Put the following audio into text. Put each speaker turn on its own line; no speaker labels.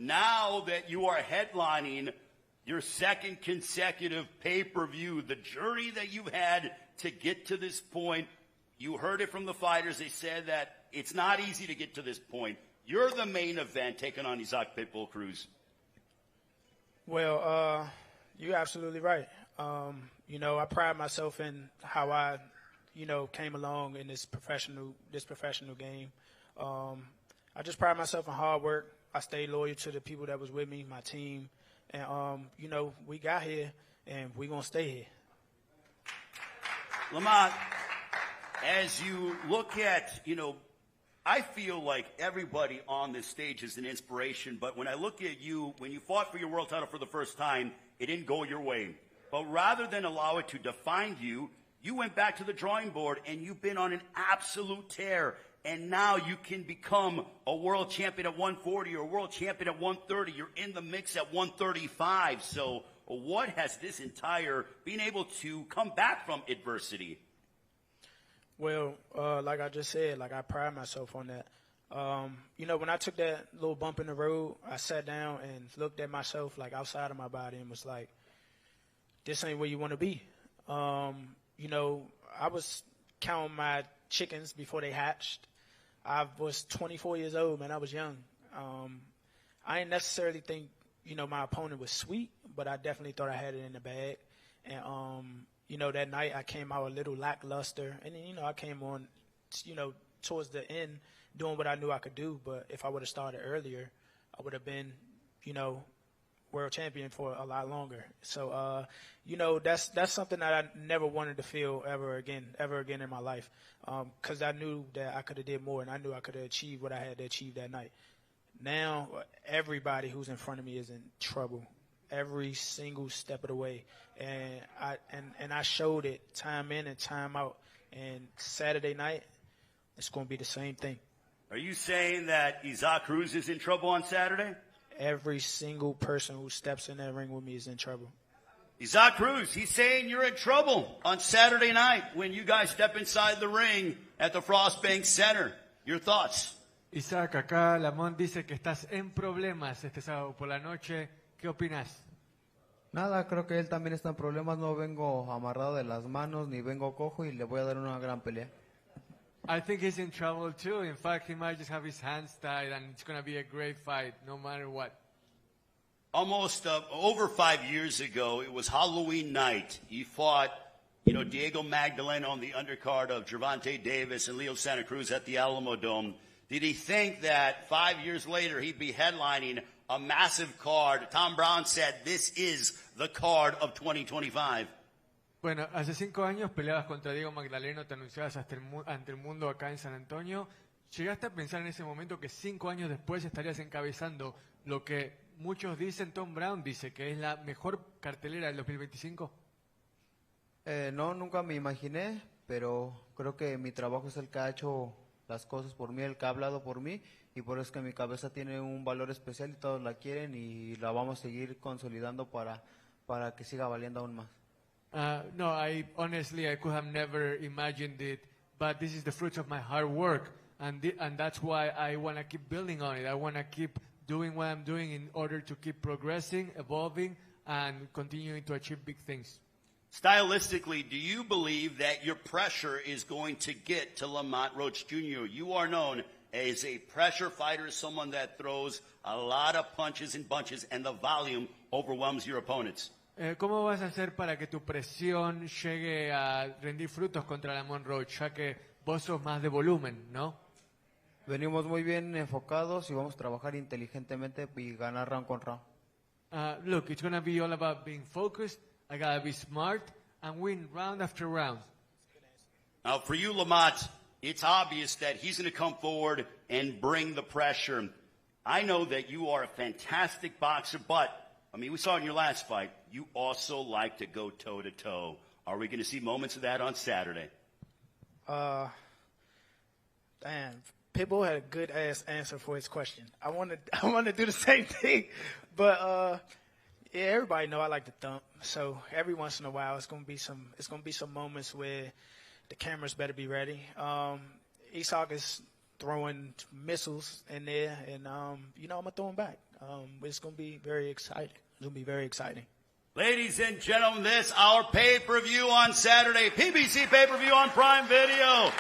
now that you are headlining your second consecutive pay-per-view, the journey that you've had to get to this point, you heard it from the fighters. They said that it's not easy to get to this point. You're the main event taking on Isaac Pitbull Cruz.
Well, you're absolutely right. I pride myself in how I, came along in this professional game. I just pride myself in hard work. I stayed loyal to the people that was with me, my team. And, we got here, and we're going to stay here.
Lamont, as you look at, I feel like everybody on this stage is an inspiration, but when I look at you, when you fought for your world title for the first time, it didn't go your way. But rather than allow it to define you, you went back to the drawing board, and you've been on an absolute tear. And now you can become a world champion at 140 or a world champion at 130. You're in the mix at 135. So what has this entire being able to come back from adversity?
Well, like I just said, I pride myself on that. When I took that little bump in the road, I sat down and looked at myself outside of my body and was like, this ain't where you want to be. I was counting my chickens before they hatched. I was 24 years old, man. I was young. I didn't necessarily think, my opponent was sweet, but I definitely thought I had it in the bag. And, that night I came out a little lackluster. And then, I came on, towards the end doing what I knew I could do. But if I would have started earlier, I would have been, world champion for a lot longer. So, that's something that I never wanted to feel ever again in my life. Cause I knew that I could have did more and I knew I could have achieved what I had to achieve that night. Now everybody who's in front of me is in trouble every single step of the way. And I showed it time in and time out. And Saturday night, it's going to be the same thing.
Are you saying that Isaac Cruz is in trouble on Saturday?
Every single person who steps in that ring with me is in trouble.
Isaac Cruz, he's saying you're in trouble on Saturday night when you guys step inside the ring at the Frostbank Center. Your thoughts?
Isaac, acá Lamont dice que estás en problemas este sábado por la noche. ¿Qué opinas?
Nada, creo que él también está en problemas. No vengo amarrado de las manos ni vengo cojo y le voy a dar una gran pelea.
I think he's in trouble too. In fact, he might just have his hands tied and it's going to be a great fight no matter what.
Almost over 5 years ago, it was Halloween night. He fought, Diego Magdalena on the undercard of Gervonta Davis and Leo Santa Cruz at the Alamo Dome. Did he think that 5 years later he'd be headlining a massive card? Tom Brown said this is the card of 2025.
Bueno, hace 5 años peleabas contra Diego Magdaleno, te anunciabas ante el mundo acá en San Antonio. ¿Llegaste a pensar en ese momento que 5 años después estarías encabezando lo que muchos dicen, Tom Brown dice, que es la mejor cartelera del 2025?
No, nunca me imaginé, pero creo que mi trabajo es el que ha hecho las cosas por mí, el que ha hablado por mí, y por eso es que mi cabeza tiene un valor especial y todos la quieren y la vamos a seguir consolidando para que siga valiendo aún más.
No, I could have never imagined it, but this is the fruits of my hard work, and that's why I want to keep building on it. I want to keep doing what I'm doing in order to keep progressing, evolving, and continuing to achieve big things.
Stylistically, do you believe that your pressure is going to get to Lamont Roach Jr.? You are known as a pressure fighter, someone that throws a lot of punches and bunches, and the volume overwhelms your opponents.
¿Cómo vas a hacer para que tu presión llegue a rendir frutos contra Lamont Roach, ya que vos sos más de volumen, ¿no?
Venimos muy bien enfocados y vamos a trabajar inteligentemente y ganar round con round.
Look, it's going to be all about being focused. I got to be smart and win round after round.
Now, for you, Lamont, it's obvious that he's going to come forward and bring the pressure. I know that you are a fantastic boxer, but, we saw in your last fight, you also like to go toe-to-toe. Are we going to see moments of that on Saturday?
Damn. Pitbull had a good ass answer for his question. I want to do the same thing, but yeah, everybody know I like to thump. So every once in a while, it's gonna be some moments where the cameras better be ready. Isaac is throwing missiles in there, and I'm gonna throw them back. It's going to be very exciting. It's going to be very exciting.
Ladies and gentlemen, this our pay-per-view on Saturday. PBC pay-per-view on Prime Video.